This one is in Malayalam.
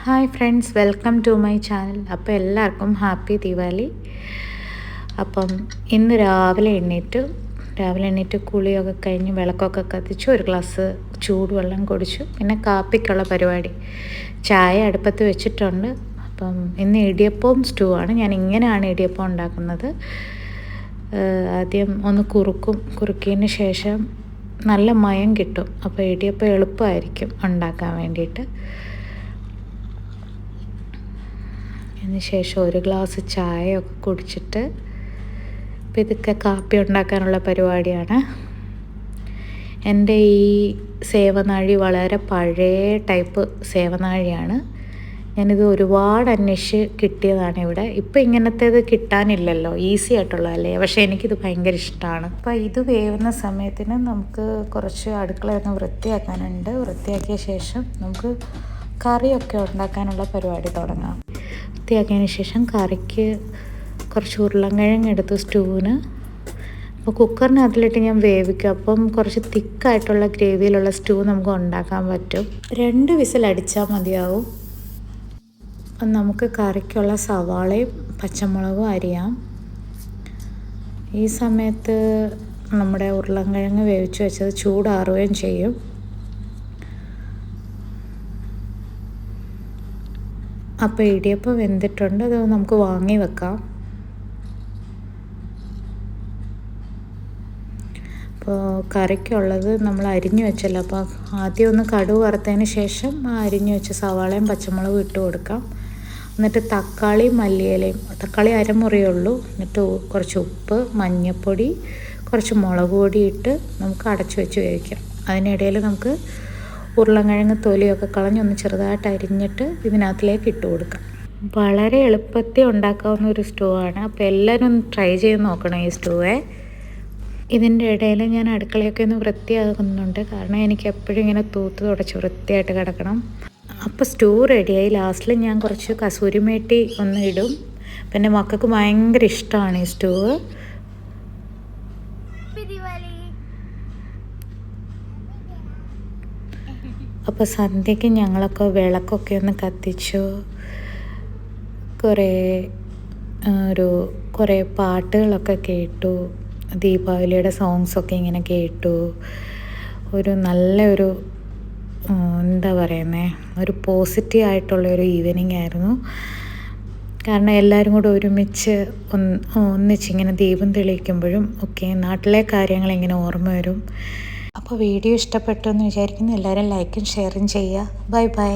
Hi friends, welcome to my channel. അപ്പോൾ എല്ലാവർക്കും ഹാപ്പി ദിവാലി. അപ്പം ഇന്ന് രാവിലെ എണ്ണീറ്റ് കുളിയൊക്കെ കഴിഞ്ഞ് വിളക്കൊക്കെ കത്തിച്ചു, ഒരു ഗ്ലാസ് ചൂടുവെള്ളം കുടിച്ചു. പിന്നെ കാപ്പിക്കുള്ള പരിപാടി, ചായ അടുപ്പത്ത് വെച്ചിട്ടുണ്ട്. അപ്പം ഇന്ന് ഇടിയപ്പവും സ്റ്റൂ ആണ്. ഞാൻ ഇങ്ങനെയാണ് ഇടിയപ്പം ഉണ്ടാക്കുന്നത്. ആദ്യം ഒന്ന് കുറുക്കിയതിന് ശേഷം നല്ല മയം കിട്ടും. അപ്പോൾ ഇടിയപ്പം എളുപ്പമായിരിക്കും ഉണ്ടാക്കാൻ വേണ്ടിയിട്ട്. അതിന് ശേഷം ഒരു ഗ്ലാസ് ചായയൊക്കെ കുടിച്ചിട്ട് ഇപ്പം ഇതൊക്കെ കാപ്പി ഉണ്ടാക്കാനുള്ള പരിപാടിയാണ്. എൻ്റെ ഈ സേവനാഴി വളരെ പഴയ ടൈപ്പ് സേവനാഴിയാണ്. ഞാനിത് ഒരുപാട് അന്വേഷിച്ച് കിട്ടിയതാണ് ഇവിടെ. ഇപ്പം ഇങ്ങനത്തേത് കിട്ടാനില്ലല്ലോ, ഈസി ആയിട്ടുള്ളതല്ലേ. പക്ഷേ എനിക്കിത് ഭയങ്കര ഇഷ്ടമാണ്. അപ്പോൾ ഇത് വേവുന്ന സമയത്തിന് നമുക്ക് കുറച്ച് അടുക്കളയൊന്ന് വൃത്തിയാക്കാനുണ്ട്. വൃത്തിയാക്കിയ ശേഷം നമുക്ക് കറിയൊക്കെ ഉണ്ടാക്കാനുള്ള പരിപാടി തുടങ്ങാം. വൃത്തിയാക്കിയതിന് ശേഷം കറിക്ക് കുറച്ച് ഉരുളൻകിഴങ്ങ് എടുത്തു സ്റ്റൂവിന്. അപ്പോൾ കുക്കറിന് അതിലിട്ട് ഞാൻ വേവിക്കും. അപ്പം കുറച്ച് തിക്കായിട്ടുള്ള ഗ്രേവിയിലുള്ള സ്റ്റൂ നമുക്ക് ഉണ്ടാക്കാൻ പറ്റും. 2 വിസിൽ അടിച്ചാൽ മതിയാവും. അപ്പം നമുക്ക് കറിക്കുള്ള സവാളയും പച്ചമുളകും അരിയാം. ഈ സമയത്ത് നമ്മുടെ ഉരുളൻകിഴങ്ങ് വേവിച്ച് വെച്ചത് ചൂടാറുകയും ചെയ്യും. അപ്പോൾ ഇടിയപ്പം വെന്തിട്ടുണ്ട്, അത് നമുക്ക് വാങ്ങി വെക്കാം. അപ്പോൾ കറിക്കുള്ളത് നമ്മൾ അരിഞ്ഞു വെച്ചല്ലോ. അപ്പോൾ ആദ്യം ഒന്ന് കടുക് വറുത്തതിന് ശേഷം ആ അരിഞ്ഞു വെച്ച സവാളയും പച്ചമുളകും ഇട്ട് കൊടുക്കാം. എന്നിട്ട് തക്കാളി മല്ലിയിലയും, തക്കാളി അരമുറിയുള്ളൂ. എന്നിട്ട് കുറച്ച് ഉപ്പ്, മഞ്ഞൾപ്പൊടി, കുറച്ച് മുളക് പൊടി ഇട്ട് നമുക്ക് അടച്ചു വെച്ച് വേവിക്കാം. അതിനിടയിൽ നമുക്ക് ഉരുളൻകിഴങ്ങ് തൊലിയൊക്കെ കളഞ്ഞൊന്ന് ചെറുതായിട്ട് അരിഞ്ഞിട്ട് ഇതിനകത്തിലേക്ക് ഇട്ട് കൊടുക്കാം. വളരെ എളുപ്പത്തിൽ ഉണ്ടാക്കാവുന്ന ഒരു സ്റ്റൂ ആണ്. അപ്പോൾ എല്ലാവരും ഒന്ന് ട്രൈ ചെയ്ത് നോക്കണം ഈ സ്റ്റൂവേ. ഇതിൻ്റെ ഇടയിൽ ഞാൻ അടുക്കളയൊക്കെ ഒന്ന് വൃത്തിയാക്കുന്നുണ്ട്. കാരണം എനിക്ക് എപ്പോഴും ഇങ്ങനെ തൂത്ത് തുടച്ച് വൃത്തിയായിട്ട് കിടക്കണം. അപ്പോൾ സ്റ്റൂ റെഡിയായി. ലാസ്റ്റിൽ ഞാൻ കുറച്ച് കസൂരി മേട്ടി ഒന്ന് ഇടും. പിന്നെ മക്കൾക്ക് ഭയങ്കര ഇഷ്ടമാണ് ഈ സ്റ്റൂവ്. അപ്പോൾ സന്ധ്യയ്ക്ക് ഞങ്ങളൊക്കെ വിളക്കൊക്കെ ഒന്ന് കത്തിച്ചു. കുറേ പാട്ടുകളൊക്കെ കേട്ടു. ദീപാവലിയുടെ സോങ്സൊക്കെ ഇങ്ങനെ കേട്ടു. നല്ലൊരു എന്താ പറയുന്നത്, ഒരു പോസിറ്റീവ് ആയിട്ടുള്ളൊരു ഈവനിങ് ആയിരുന്നു. കാരണം എല്ലാവരും കൂടെ ഒരുമിച്ച് ഒന്നിച്ചിങ്ങനെ ദീപം തെളിയിക്കുമ്പോഴും ഒക്കെ നാട്ടിലെ കാര്യങ്ങൾ ഇങ്ങനെ ഓർമ്മ വരും. അപ്പോൾ വീഡിയോ ഇഷ്ടപ്പെട്ടു എന്ന് വിചാരിക്കുന്നു. എല്ലാവരും ലൈക്കും ഷെയറും ചെയ്യുക. Bye bye.